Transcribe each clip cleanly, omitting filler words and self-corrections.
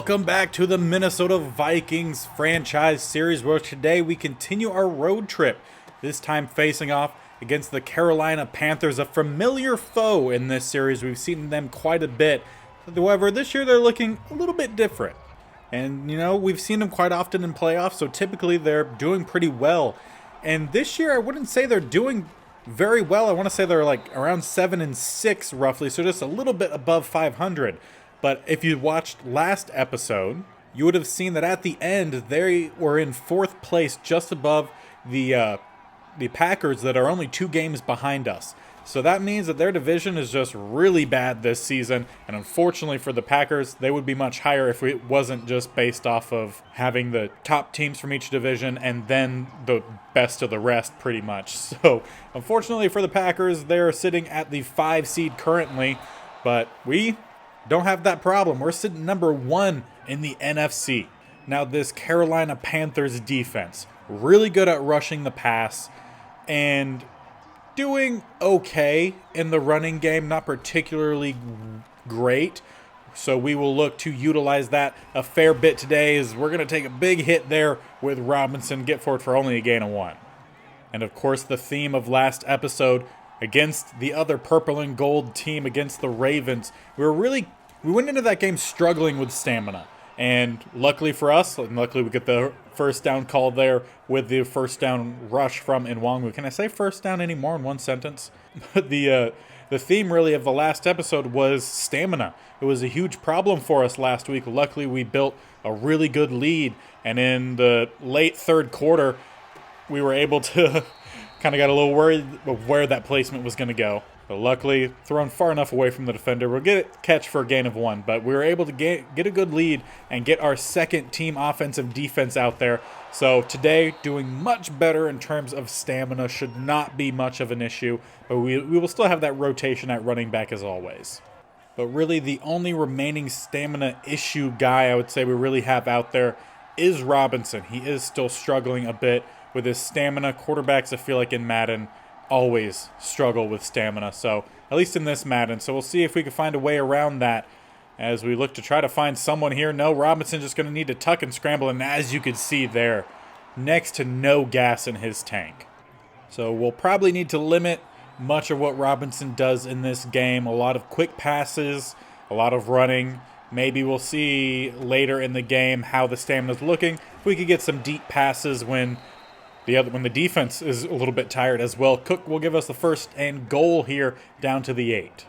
Welcome back to the Minnesota Vikings franchise series, where today we continue our road trip, this time facing off against the Carolina Panthers, a familiar foe in this series. We've seen them quite a bit. However, this year they're looking a little bit different. And, we've seen them quite often in playoffs, so typically they're doing pretty well. And this year, I wouldn't say they're doing very well. I want to say they're like around 7-6 roughly, so just a little bit above 500. But if you watched last episode, you would have seen that at the end, they were in fourth place, just above the Packers that are only 2 games behind us. So that means that their division is just really bad this season. And unfortunately for the Packers, they would be much higher if it wasn't just based off of having the top teams from each division and then the best of the rest, pretty much. So unfortunately for the Packers, they're sitting at the 5 seed currently. But we don't have that problem. We're sitting number 1 in the NFC. Now, this Carolina Panthers defense, really good at rushing the pass and doing okay in the running game, not particularly great. So we will look to utilize that a fair bit today, as we're going to take a big hit there with Robinson, get for it for only a gain of 1. And of course, the theme of last episode against the other purple and gold team, against the Ravens, we went into that game struggling with stamina. And luckily for us, and luckily we get the first down call there with the first down rush from Nwangwu. Can I say first down anymore in one sentence? But the theme really of the last episode was stamina. It was a huge problem for us last week. Luckily we built a really good lead, and in the late third quarter we were able to kind of got a little worried of where that placement was going to go. But luckily, thrown far enough away from the defender, we'll get a catch for a gain of 1. But we were able to get a good lead and get our second team offensive defense out there. So today, doing much better in terms of stamina, should not be much of an issue. But we will still have that rotation at running back as always. But really, the only remaining stamina issue guy I would say we really have out there is Robinson. He is still struggling a bit with his stamina. Quarterbacks, I feel like in Madden, always struggle with stamina, so at least in this Madden. So we'll see if we can find a way around that as we look to try to find someone here. No, Robinson just going to need to tuck and scramble, and as you can see there, next to no gas in his tank. So we'll probably need to limit much of what Robinson does in this game. A lot of quick passes, a lot of running. Maybe we'll see later in the game how the stamina's looking. If we could get some deep passes when the defense is a little bit tired as well. Cook will give us the first and goal here down to the 8.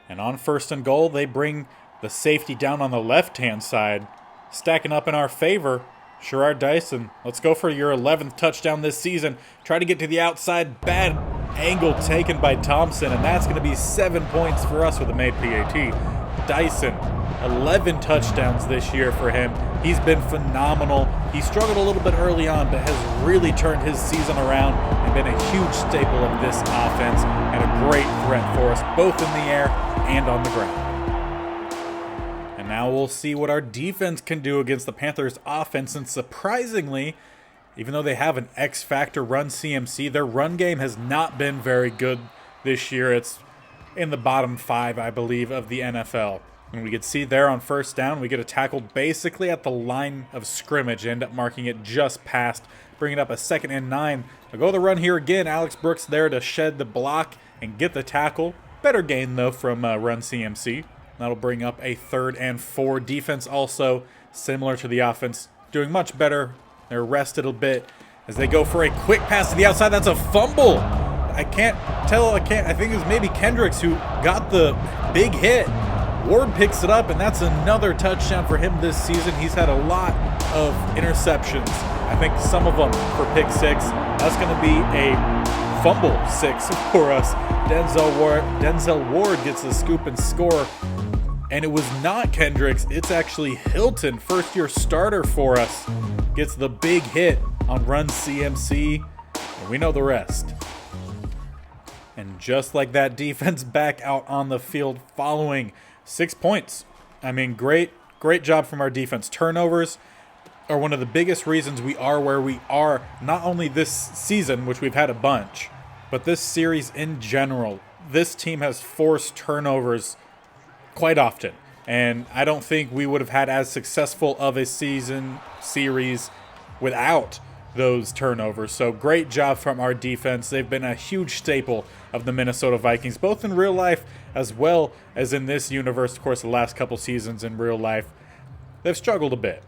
And on first and goal, they bring the safety down on the left-hand side. Stacking up in our favor, Sherrod Dyson. Let's go for your 11th touchdown this season. Try to get to the outside. Bad angle taken by Thompson, and that's going to be 7 points for us with a made PAT. Dyson, 11 touchdowns this year for him. He's been phenomenal. He struggled a little bit early on, but has really turned his season around and been a huge staple of this offense and a great threat for us, both in the air and on the ground. And now we'll see what our defense can do against the Panthers' offense. And surprisingly, even though they have an X-Factor run CMC, their run game has not been very good this year. It's in the bottom 5, I believe, of the NFL. And we could see there on first down, we get a tackle basically at the line of scrimmage, end up marking it just past, bring it up a 2nd and 9. I'll go the run here again. Alex Brooks there to shed the block and get the tackle. Better gain, though, from run CMC. That'll bring up a 3rd and 4. Defense also similar to the offense, doing much better. They're rested a bit as they go for a quick pass to the outside. That's a fumble. I think it was maybe Kendricks who got the big hit. Ward picks it up, and that's another touchdown for him this season. He's had a lot of interceptions. I think some of them for pick 6. That's going to be a fumble 6 for us. Denzel Ward gets the scoop and score. And it was not Kendricks. It's actually Hilton, first-year starter for us. Gets the big hit on run CMC. And we know the rest. And just like that, defense back out on the field following 6 points. I mean, great job from our defense. Turnovers are one of the biggest reasons we are where we are, not only this season, which we've had a bunch, but this series in general. This team has forced turnovers quite often. And I don't think we would have had as successful of a series without those turnovers. So great job from our defense. They've been a huge staple of the Minnesota Vikings, both in real life as well as in this universe. Of course, the last couple seasons in real life, they've struggled a bit.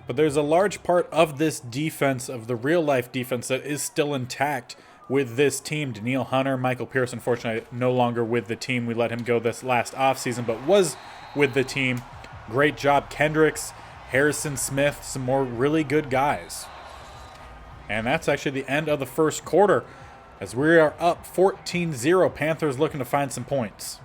But there's a large part of this defense, of the real life defense, that is still intact with this team. Danielle Hunter, Michael Pierce, unfortunately, no longer with the team. We let him go this last offseason, but was with the team. Great job, Kendricks, Harrison Smith, some more really good guys. And that's actually the end of the first quarter, as we are up 14-0. Panthers looking to find some points.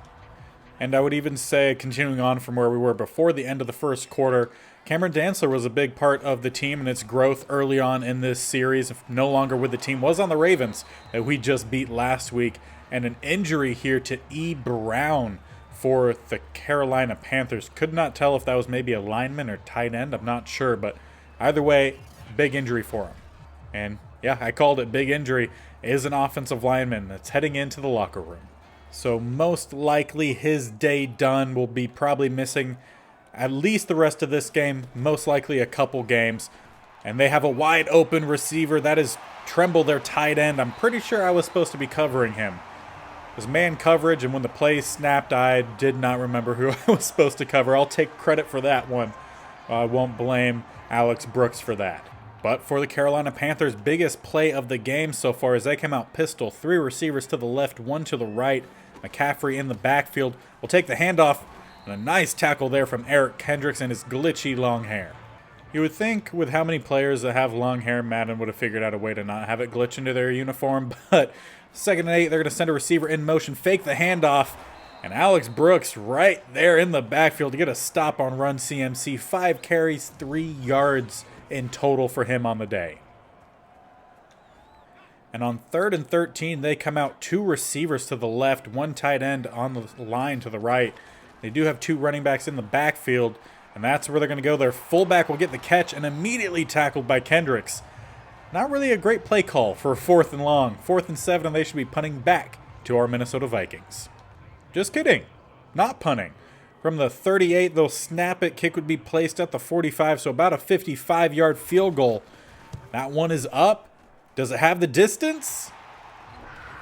And I would even say, continuing on from where we were before the end of the first quarter, Cameron Dantzler was a big part of the team and its growth early on in this series. No longer with the team, was on the Ravens that we just beat last week. And an injury here to E. Brown for the Carolina Panthers. Could not tell if that was maybe a lineman or tight end. I'm not sure, but either way, big injury for him. And yeah, I called it, big injury. Is an offensive lineman that's heading into the locker room. So most likely his day done. Will be probably missing at least the rest of this game, most likely a couple games. And they have a wide open receiver. That is Tremble, their tight end. I'm pretty sure I was supposed to be covering him. It was man coverage, and when the play snapped, I did not remember who I was supposed to cover. I'll take credit for that one. I won't blame Alex Brooks for that. But for the Carolina Panthers, biggest play of the game so far as they come out pistol. 3 receivers to the left, 1 to the right. McCaffrey in the backfield will take the handoff. And a nice tackle there from Eric Kendricks and his glitchy long hair. You would think with how many players that have long hair, Madden would have figured out a way to not have it glitch into their uniform. But 2nd and 8, they're going to send a receiver in motion, fake the handoff. And Alex Brooks right there in the backfield to get a stop on run CMC. 5 carries, 3 yards in total for him on the day. And on 3rd and 13, they come out 2 receivers to the left, 1 tight end on the line to the right. They do have 2 running backs in the backfield, and that's where they're going to go. Their fullback will get the catch and immediately tackled by Kendricks. Not really a great play call for 4th and long. 4th and 7, and they should be punting back to our Minnesota Vikings. Just kidding. Not punting. From the 38, they'll snap it. Kick would be placed at the 45, so about a 55-yard field goal. That one is up. Does it have the distance?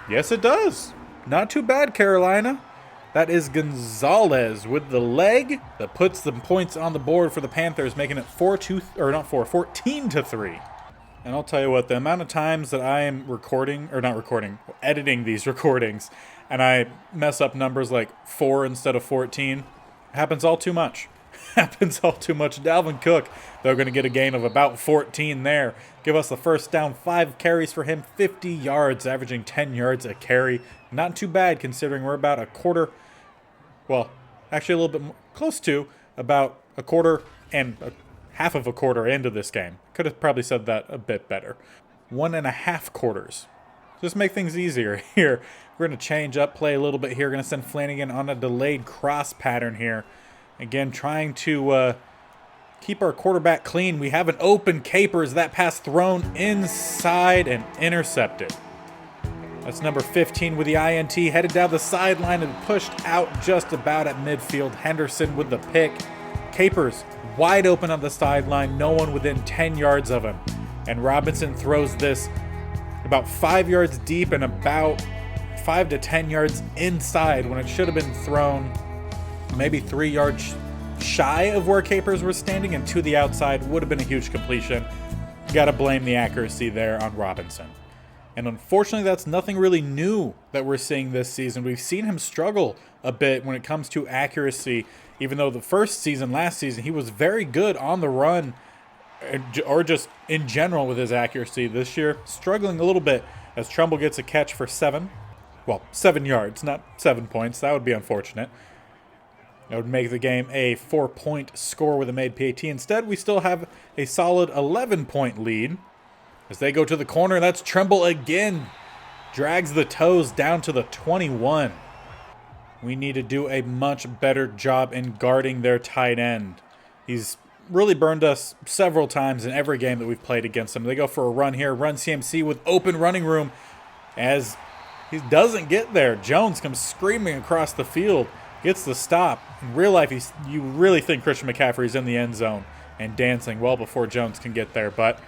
Yes, it does. Not too bad, Carolina. That is Gonzalez with the leg that puts the points on the board for the Panthers, making it 14-3. And I'll tell you what, the amount of times that I am editing these recordings, and I mess up numbers like 4 instead of 14, happens all too much. Happens all too much. Dalvin Cook, they're going to get a gain of about 14 there. Give us the first down, 5 carries for him, 50 yards, averaging 10 yards a carry. Not too bad considering we're about a quarter, well, actually a little bit more, close to about a quarter and half of a quarter into this game. Could have probably said that a bit better. 1.5 quarters. Just make things easier here. We're going to change up play a little bit here. We're going to send Flanagan on a delayed cross pattern here. Again, trying to keep our quarterback clean. We have an open Capers. That pass thrown inside and intercepted. That's number 15 with the INT. Headed down the sideline and pushed out just about at midfield. Henderson with the pick. Capers wide open on the sideline. No one within 10 yards of him. And Robinson throws this about 5 yards deep and about 5 to 10 yards inside when it should have been thrown maybe 3 yards shy of where Capers was standing and to the outside. Would have been a huge completion. Got to blame the accuracy there on Robinson. And unfortunately, that's nothing really new that we're seeing this season. We've seen him struggle a bit when it comes to accuracy, even though the first season, last season, he was very good on the run or just in general with his accuracy. This year, struggling a little bit as Trumbull gets a catch for 7 yards, not 7 points. That would be unfortunate. That would make the game a 4-point score with a made PAT. Instead, we still have a solid 11-point lead. As they go to the corner, that's Tremble again. Drags the toes down to the 21. We need to do a much better job in guarding their tight end. He's really burned us several times in every game that we've played against him. They go for a run here. Run CMC with open running room. As he doesn't get there, Jones comes screaming across the field. Gets the stop. In real life, you really think Christian McCaffrey's in the end zone and dancing well before Jones can get there. But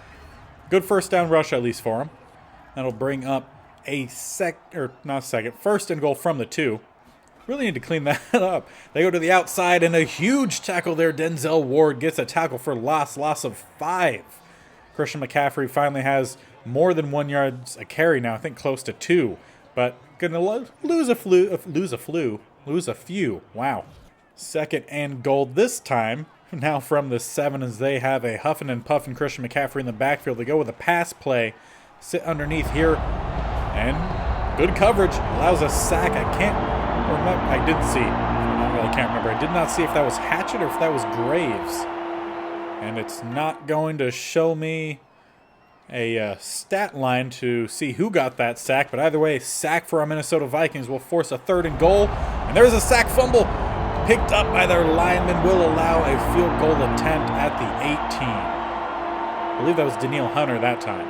good first down rush at least for him. That'll bring up a first and goal from the 2. Really need to clean that up. They go to the outside, and a huge tackle there. Denzel Ward gets a tackle for loss of 5. Christian McCaffrey finally has more than 1 yards a carry now. I think close to 2. But gonna lose a few. Wow. Second and goal this time. Now from the 7 as they have a huffing and puffing Christian McCaffrey in the backfield. They go with a pass play. Sit underneath here. And good coverage. Allows a sack. I can't remember. I can't remember. I did not see if that was Hatchett or if that was Graves. And it's not going to show me a stat line to see who got that sack. But either way, sack for our Minnesota Vikings will force a 3rd and goal. And there's a sack fumble. Picked up by their lineman, will allow a field goal attempt at the 18. I believe that was Daniil Hunter that time.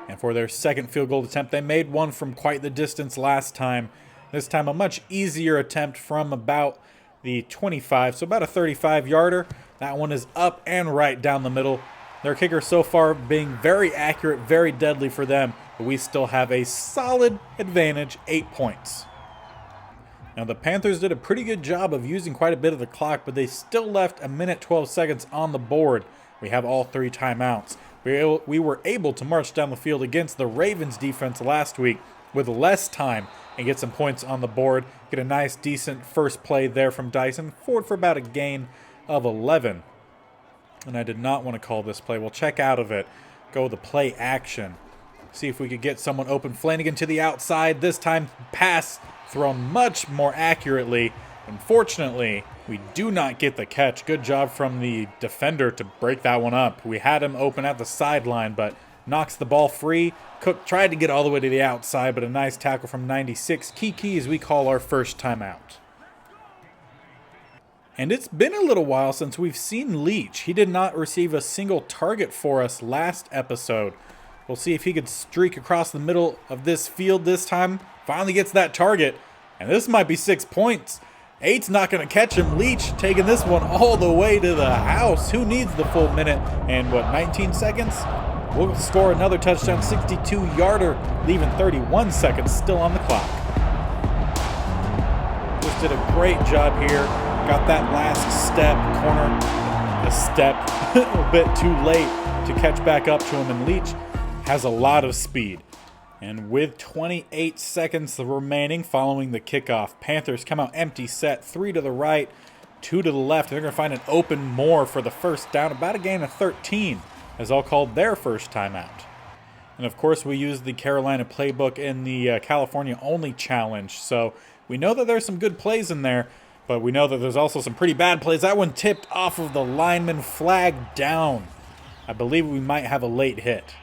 And for their second field goal attempt, they made one from quite the distance last time. This time a much easier attempt from about the 25, so about a 35-yarder. That one is up and right down the middle. Their kicker so far being very accurate, very deadly for them, but we still have a solid advantage, 8 points. Now, the Panthers did a pretty good job of using quite a bit of the clock, but they still left 1:12 seconds on the board. We have all 3 timeouts. We were able to march down the field against the Ravens defense last week with less time and get some points on the board. Get a nice, decent first play there from Dyson. Forward for about a gain of 11. And I did not want to call this play. We'll check out of it. Go with the play action. See if we could get someone open. Flanagan to the outside. This time, pass thrown much more accurately. Unfortunately, we do not get the catch. Good job from the defender to break that one up. We had him open at the sideline, but knocks the ball free. Cook tried to get all the way to the outside, but a nice tackle from 96. Key as we call our first timeout. And it's been a little while since we've seen Leach. He did not receive a single target for us last episode. We'll see if he could streak across the middle of this field this time. Finally gets that target, and this might be 6 points. 8's not going to catch him. Leach taking this one all the way to the house. Who needs the full minute? And 19 seconds? We'll score another touchdown, 62-yarder, leaving 31 seconds still on the clock. Just did a great job here. Got that last step, a bit too late to catch back up to him, and Leach has a lot of speed. And with 28 seconds remaining following the kickoff, Panthers come out empty set, 3 to the right, 2 to the left. They're going to find an open Moore for the first down, about a gain of 13, as all called their first timeout. And of course, we use the Carolina playbook in the California-only challenge. So we know that there's some good plays in there, but we know that there's also some pretty bad plays. That one tipped off of the lineman, flag down. I believe we might have a late hit.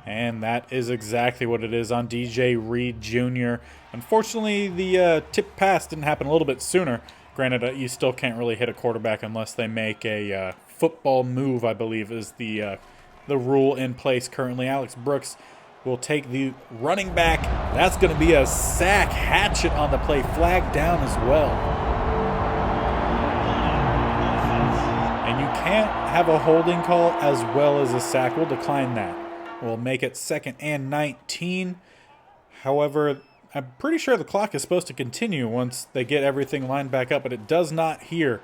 And that is exactly what it is on DJ Reed Jr. Unfortunately, the tip pass didn't happen a little bit sooner. Granted, you still can't really hit a quarterback unless they make a football move, I believe, is the rule in place currently. Alex Brooks will take the running back. That's going to be a sack. Hatchett on the play. Flag down as well. And you can't have a holding call as well as a sack. We'll decline that. We'll make it 2nd and 19. However, I'm pretty sure the clock is supposed to continue once they get everything lined back up, but it does not here.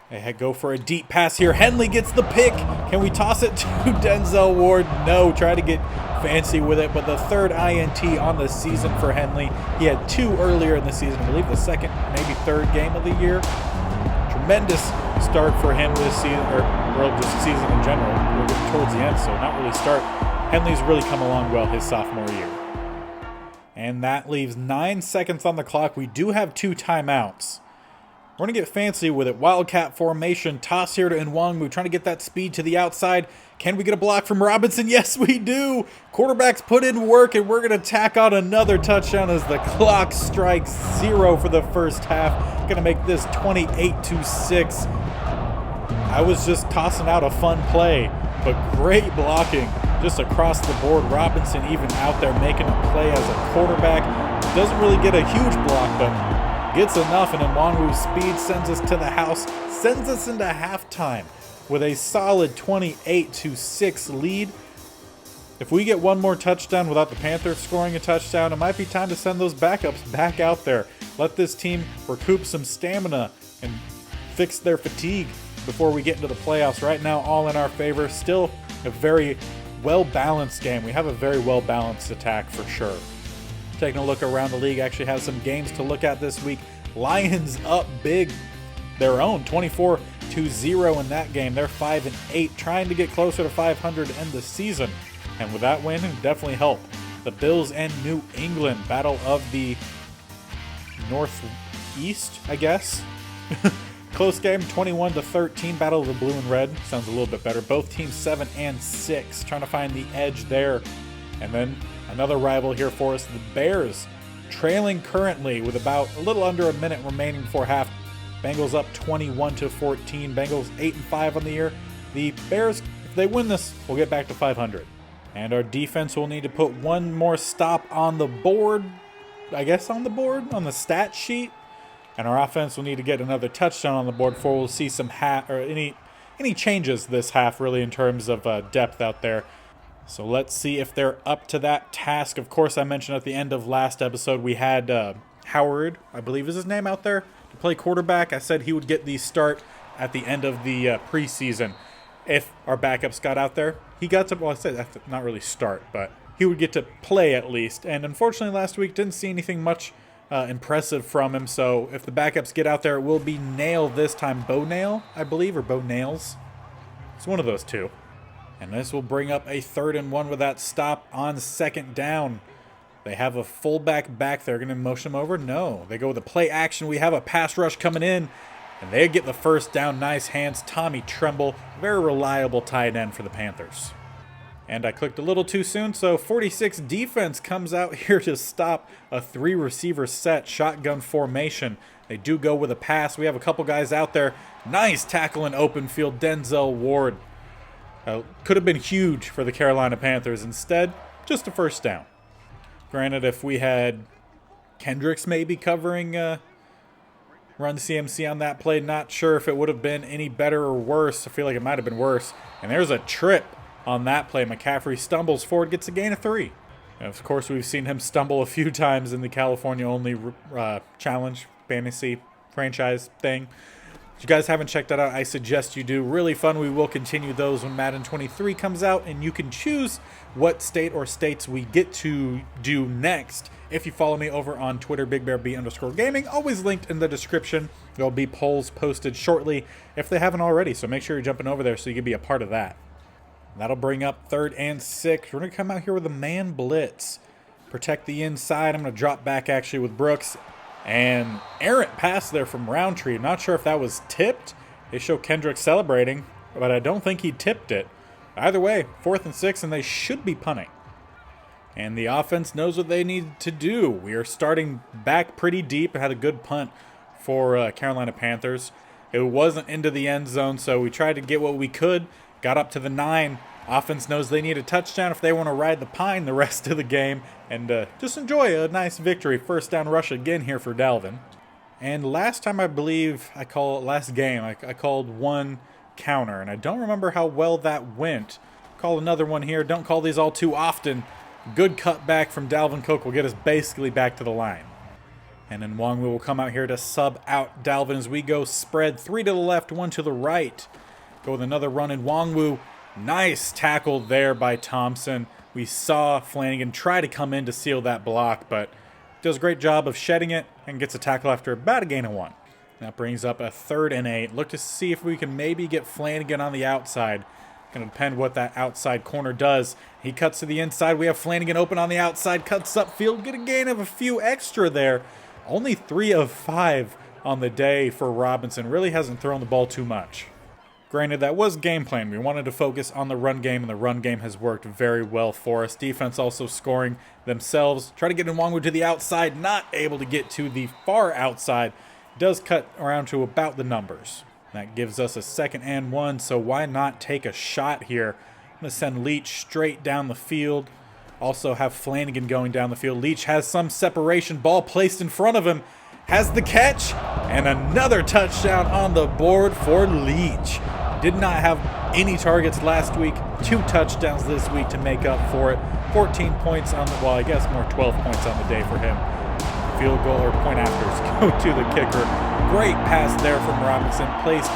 They go for a deep pass here. Henley gets the pick. Can we toss it to Denzel Ward? No. Try to get fancy with it, but the 3rd INT on the season for Henley. He had 2 earlier in the season. I believe the 2nd, maybe 3rd game of the year. Tremendous start for him this season, or just season in general. We're getting towards the end, so not really start. Henley's really come along well his sophomore year. And that leaves 9 seconds on the clock. We do have 2 timeouts. We're going to get fancy with it. Wildcat formation. Toss here to Nwangwu. Trying to get that speed to the outside. Can we get a block from Robinson? Yes, we do. Quarterbacks put in work, and we're going to tack on another touchdown as the clock strikes 0 for the first half. Going to make this 28-6. I was just tossing out a fun play, but great blocking just across the board. Robinson even out there making a play as a quarterback. Doesn't really get a huge block, but gets enough, and Nwangwu's speed sends us to the house, sends us into halftime with a solid 28-6 lead. If we get one more touchdown without the Panthers scoring a touchdown, it might be time to send those backups back out there. Let this team recoup some stamina and fix their fatigue before we get into the playoffs. Right now, all in our favor. Still a very well-balanced game. We have a very well-balanced attack for sure. Taking a look around the league, actually have some games to look at this week. Lions up big, their own 24-0 in that game. They're 5-8, trying to get closer to 500 to end the season. And with that win, it definitely helped. The Bills and New England, battle of the Northeast, I guess. Close game, 21-13, battle of the blue and red. Sounds a little bit better. Both teams 7-6, trying to find the edge there. And then another rival here for us, the Bears, trailing currently with about a little under a minute remaining before half. Bengals up 21-14. Bengals 8-5 on the year. The Bears, if they win this, will get back to 500. And our defense will need to put one more stop on the board, I guess on the stat sheet. And our offense will need to get another touchdown on the board before we'll see some any changes this half, really, in terms of depth out there. So let's see if they're up to that task. Of course, I mentioned at the end of last episode we had Howard, I believe is his name, out there to play quarterback. I said he would get the start at the end of the preseason. If our backups got out there, he got to, well, I said not really start, but he would get to play at least. And unfortunately, last week didn't see anything much impressive from him. So if the backups get out there, it will be Nail this time. Bo Nail, I believe, or Bo Nails. It's one of those two. And this will bring up a 3rd and 1 with that stop on 2nd down. They have a fullback back there. Going to motion him over? No. They go with the play action. We have a pass rush coming in. And they get the first down. Nice hands. Tommy Tremble, very reliable tight end for the Panthers. And I clicked a little too soon, so 46 defense comes out here to stop a 3-receiver set, shotgun formation. They do go with a pass. We have a couple guys out there. Nice tackle in open field. Denzel Ward. Could have been huge for the Carolina Panthers. Instead, just a first down. Granted, if we had Kendricks maybe covering run CMC on that play, not sure if it would have been any better or worse. I feel like it might have been worse. And there's a trip on that play. McCaffrey stumbles forward, gets a gain of 3. And of course, we've seen him stumble a few times in the California-only challenge fantasy franchise thing. If you guys haven't checked that out, I suggest you do. Really fun. We will continue those when Madden 23 comes out, and you can choose what state or states we get to do next. If you follow me over on Twitter, BigBearB_Gaming, always linked in the description. There'll be polls posted shortly if they haven't already, so make sure you're jumping over there so you can be a part of that. That'll bring up 3rd and 6. We're going to come out here with a man blitz. Protect the inside. I'm going to drop back actually with Brooks. And errant pass there from Roundtree. I'm not sure if that was tipped. They show Kendrick celebrating, but I don't think he tipped it. Either way, 4th and 6, and they should be punting. And the offense knows what they need to do. We are starting back pretty deep. Had a good punt for Carolina Panthers. It wasn't into the end zone, so we tried to get what we could. Got up to the 9. Offense knows they need a touchdown if they want to ride the pine the rest of the game and just enjoy a nice victory. First down rush again here for Dalvin. And last time, I believe, last game, I called one counter, and I don't remember how well that went. Call another one here. Don't call these all too often. Good cutback from Dalvin Cook will get us basically back to the line. And then Nwangwu will come out here to sub out Dalvin as we go spread. 3 to the left, 1 to the right. Go with another run in Nwangwu. Nice tackle there by Thompson. We saw Flanagan try to come in to seal that block, but does a great job of shedding it and gets a tackle after about a gain of 1. That brings up a 3rd and 8. Look to see if we can maybe get Flanagan on the outside. Going to depend what that outside corner does. He cuts to the inside. We have Flanagan open on the outside. Cuts upfield. Get a gain of a few extra there. Only 3 of 5 on the day for Robinson. Really hasn't thrown the ball too much. Granted, that was game plan. We wanted to focus on the run game, and the run game has worked very well for us. Defense also scoring themselves. Try to get Nwangwu to the outside. Not able to get to the far outside. Does cut around to about the numbers. That gives us a 2nd and 1, so why not take a shot here? I'm going to send Leach straight down the field. Also have Flanagan going down the field. Leach has some separation. Ball placed in front of him. Has the catch. And another touchdown on the board for Leach. Did not have any targets last week. 2 touchdowns this week to make up for it. 14 points on the, well, I guess more 12 points on the day for him. Field goal or point afters go to the kicker. Great pass there from Robinson. Placed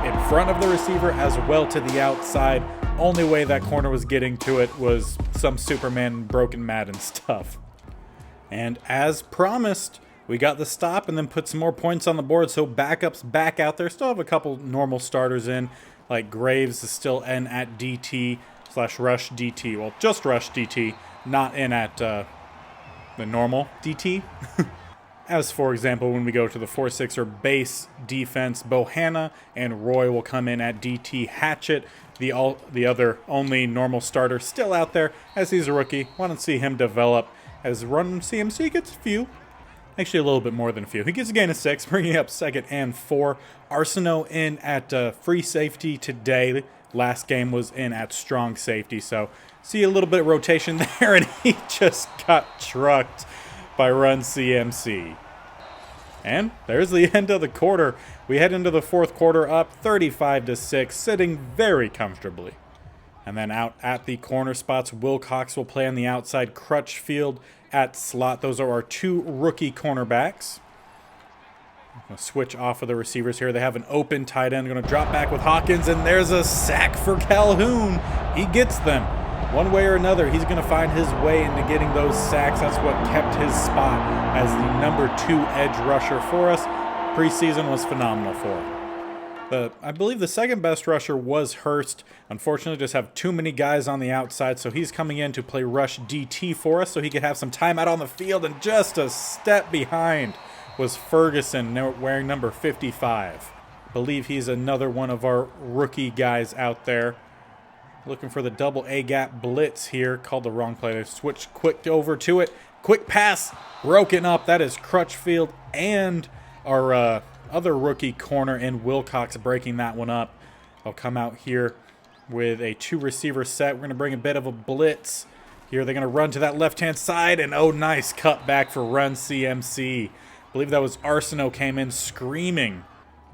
in front of the receiver as well to the outside. Only way that corner was getting to it was some Superman broken Madden stuff. And as promised, we got the stop and then put some more points on the board. So backups back out there. Still have a couple normal starters in. Like Graves is still in at DT/rush DT. Well, just rush DT, not in at the normal DT. As for example, when we go to the 4-6 or base defense, Bohanna and Roy will come in at DT. Hatchet, the other only normal starter, still out there as he's a rookie. Want to see him develop as Run CMC gets a few. Actually, a little bit more than a few. He gets a gain of 6, bringing up 2nd and 4. Arsenault in at free safety today. Last game was in at strong safety, so see a little bit of rotation there, and he just got trucked by Run CMC. And there's the end of the quarter. We head into the 4th quarter up 35-6, sitting very comfortably. And then out at the corner spots, Wilcox will play on the outside, Crutchfield at slot. Those are our 2 rookie cornerbacks. I'm going to switch off of the receivers here. They have an open tight end. Going to drop back with Hawkins, and there's a sack for Calhoun. He gets them. One way or another, he's going to find his way into getting those sacks. That's what kept his spot as the number 2 edge rusher for us. Preseason was phenomenal for him. I believe the second best rusher was Hurst. Unfortunately, just have too many guys on the outside, so he's coming in to play rush DT for us so he could have some time out on the field. And just a step behind was Ferguson, wearing number 55. I believe he's another one of our rookie guys out there. Looking for the double A-gap blitz here. Called the wrong play. They switched quick over to it. Quick pass. Broken up. That is Crutchfield and our other rookie corner in Wilcox breaking that one up. I'll come out here with a 2-receiver set. We're going to bring a bit of a blitz. Here they're going to run to that left-hand side. And oh, nice cut back for Run CMC. I believe that was Arsenault came in screaming.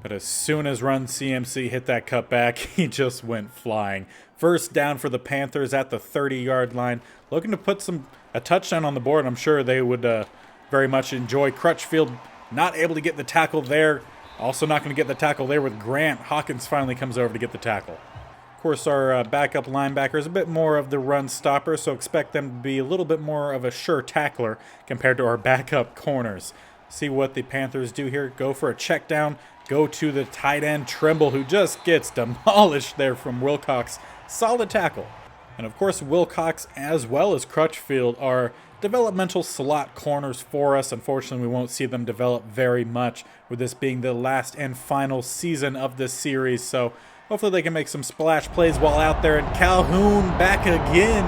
But as soon as Run CMC hit that cutback, he just went flying. First down for the Panthers at the 30-yard line. Looking to put a touchdown on the board. I'm sure they would very much enjoy. Crutchfield not able to get the tackle there. Also not going to get the tackle there with Grant. Hawkins finally comes over to get the tackle. Of course, our backup linebacker is a bit more of the run stopper, so expect them to be a little bit more of a sure tackler compared to our backup corners. See what the Panthers do here. Go for a check down. Go to the tight end, Trimble, who just gets demolished there from Wilcox. Solid tackle. And of course, Wilcox as well as Crutchfield are developmental slot corners for us. Unfortunately, we won't see them develop very much with this being the last and final season of this series. So hopefully they can make some splash plays while out there. And Calhoun back again.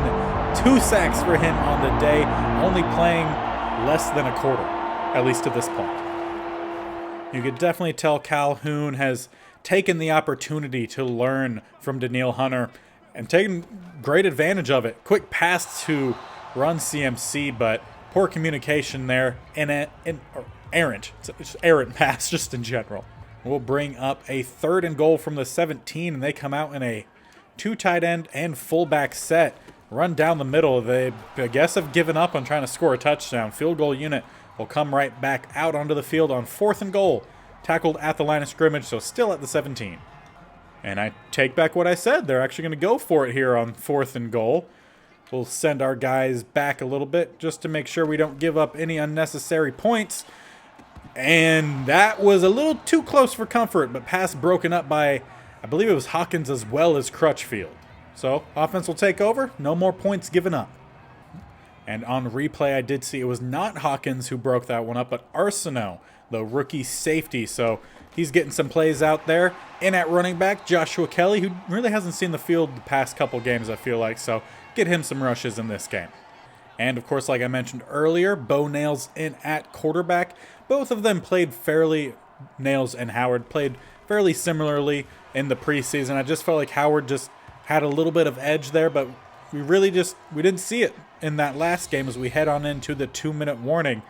2 sacks for him on the day, only playing less than a quarter, at least to this point. You could definitely tell Calhoun has taken the opportunity to learn from Danielle Hunter and taken great advantage of it. Quick pass to Run CMC, but poor communication there. Errant. It's errant pass just in general. We'll bring up a 3rd and goal from the 17, and they come out in a 2 tight end and fullback set. Run down the middle. They, I guess, have given up on trying to score a touchdown. Field goal unit will come right back out onto the field on 4th and goal. Tackled at the line of scrimmage, so still at the 17. And I take back what I said. They're actually going to go for it here on 4th and goal. We'll send our guys back a little bit just to make sure we don't give up any unnecessary points. And that was a little too close for comfort, but pass broken up by, I believe it was Hawkins as well as Crutchfield. So offense will take over. No more points given up. And on replay, I did see it was not Hawkins who broke that one up, but Arsenault, the rookie safety. So he's getting some plays out there. In at running back, Joshua Kelly, who really hasn't seen the field the past couple games, I feel like. So get him some rushes in this game. And, of course, like I mentioned earlier, Bo Nails in at quarterback. Both of them played fairly, Nails and Howard played fairly similarly in the preseason. I just felt like Howard just had a little bit of edge there, but we didn't see it in that last game as we head on into the 2-minute warning.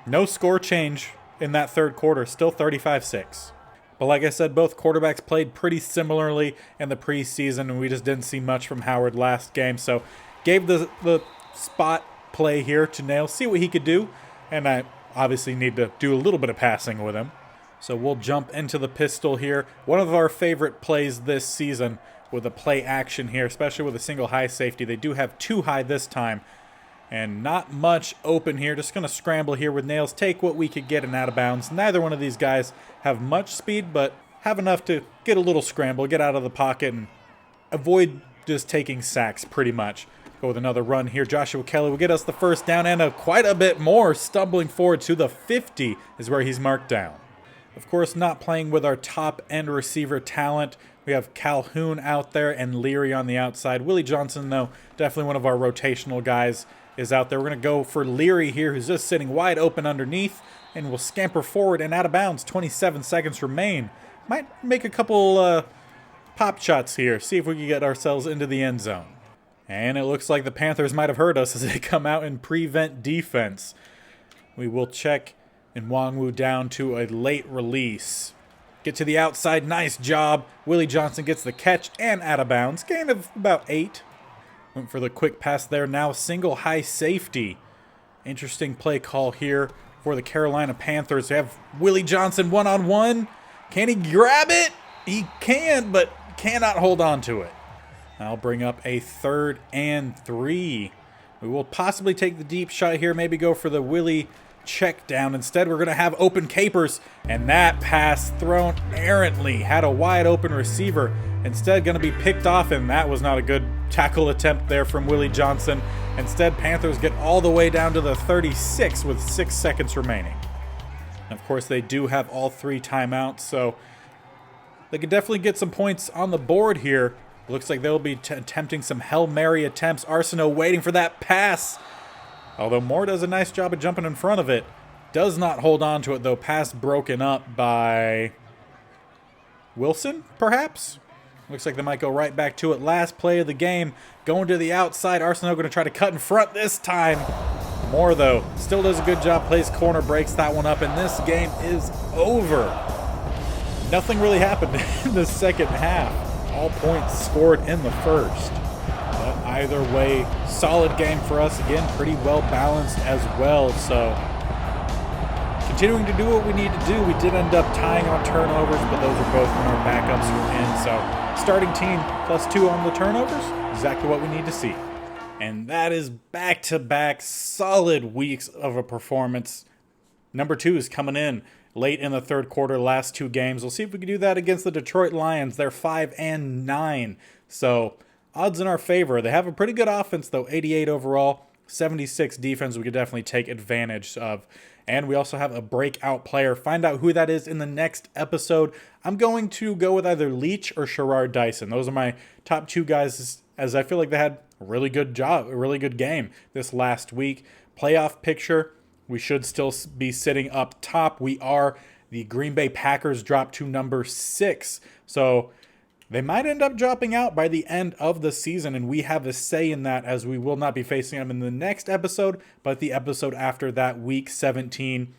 No score change in that third quarter, still 35-6. But like I said, both quarterbacks played pretty similarly in the preseason, and we just didn't see much from Howard last game. So gave the spot play here to Nail, see what he could do, and I obviously need to do a little bit of passing with him. So we'll jump into the pistol here. One of our favorite plays this season with a play action here, especially with a single high safety. They do have 2 high this time. And not much open here. Just going to scramble here with Nails. Take what we could get and out of bounds. Neither one of these guys have much speed, but have enough to get a little scramble, get out of the pocket, and avoid just taking sacks pretty much. Go with another run here. Joshua Kelly will get us the first down and quite a bit more. Stumbling forward to the 50 is where he's marked down. Of course, not playing with our top end receiver talent. We have Calhoun out there and Leary on the outside. Willie Johnson, though, definitely one of our rotational guys, is out there. We're going to go for Leary here, who's just sitting wide open underneath, and will scamper forward and out of bounds. 27 seconds remain. Might make a couple pop shots here, see if we can get ourselves into the end zone. And it looks like the Panthers might have heard us as they come out in prevent defense. We will check Nwangwu down to a late release. Get to the outside, nice job. Willie Johnson gets the catch and out of bounds. Gain of about 8. Went for the quick pass there. Now single high safety. Interesting play call here for the Carolina Panthers. They have Willie Johnson one-on-one. Can he grab it? He can, but cannot hold on to it. I'll bring up a 3rd and 3. We will possibly take the deep shot here. Maybe go for the Willie check down. Instead, we're going to have open capers. And that pass thrown errantly. Had a wide open receiver. Instead, going to be picked off, and that was not a good tackle attempt there from Willie Johnson. Instead, Panthers get all the way down to the 36 with 6 seconds remaining. And of course, they do have all 3 timeouts, so they could definitely get some points on the board here. Looks like they'll be attempting some Hail Mary attempts. Arsenault waiting for that pass. Although Moore does a nice job of jumping in front of it. Does not hold on to it, though. Pass broken up by Wilson, perhaps? Looks like they might go right back to it. Last play of the game. Going to the outside. Arsenault going to try to cut in front this time. Moore, though, still does a good job. Plays corner, breaks that one up, and this game is over. Nothing really happened in the second half. All points scored in the first. But either way, solid game for us. Again, pretty well balanced as well. So continuing to do what we need to do. We did end up tying on turnovers, but those are both when our backups were in. So starting team +2 on the turnovers, exactly what we need to see. And that is back-to-back solid weeks of a performance. Number 2 is coming in late in the third quarter, last 2 games. We'll see if we can do that against the Detroit Lions. They're 5-9. So odds in our favor. They have a pretty good offense, though. 88 overall, 76 defense we could definitely take advantage of. And we also have a breakout player. Find out who that is in the next episode. I'm going to go with either Leach or Sherrard Dyson. Those are my top 2 guys, as I feel like they had a really good job, a really good game this last week. Playoff picture, we should still be sitting up top. We are. The Green Bay Packers dropped to number 6. So they might end up dropping out by the end of the season, and we have a say in that, as we will not be facing them in the next episode, but the episode after that, week 17.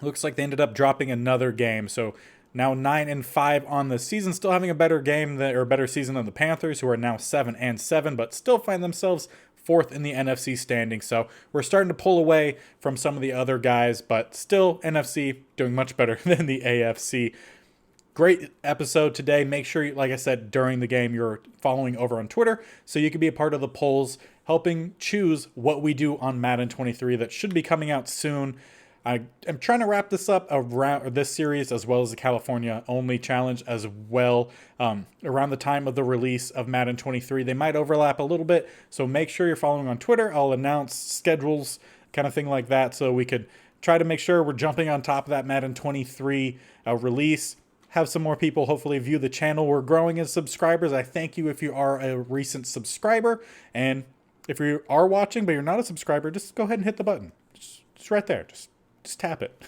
Looks like they ended up dropping another game. So now 9-5 on the season, still having a better game or better season than the Panthers, who are now 7-7, but still find themselves 4th in the NFC standing. So we're starting to pull away from some of the other guys, but still NFC doing much better than the AFC. Great episode today. Make sure, like I said, during the game, you're following over on Twitter so you can be a part of the polls, helping choose what we do on Madden 23 that should be coming out soon. I am trying to wrap this up around this series, as well as the California only challenge as well, around the time of the release of Madden 23. They might overlap a little bit, so make sure you're following on Twitter. I'll announce schedules, kind of thing like that, so we could try to make sure we're jumping on top of that Madden 23 release. Have some more people hopefully view the channel. We're growing as subscribers. I thank you if you are a recent subscriber, and if you are watching but you're not a subscriber, just go ahead and hit the button. It's right there. Just just tap it.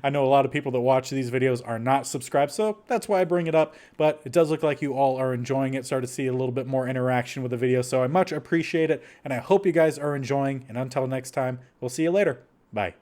I know a lot of people that watch these videos are not subscribed, so that's why I bring it up. But it does look like you all are enjoying it. Start to see a little bit more interaction with the video, so I much appreciate it, and I hope you guys are enjoying. And until next time, we'll see you later. Bye.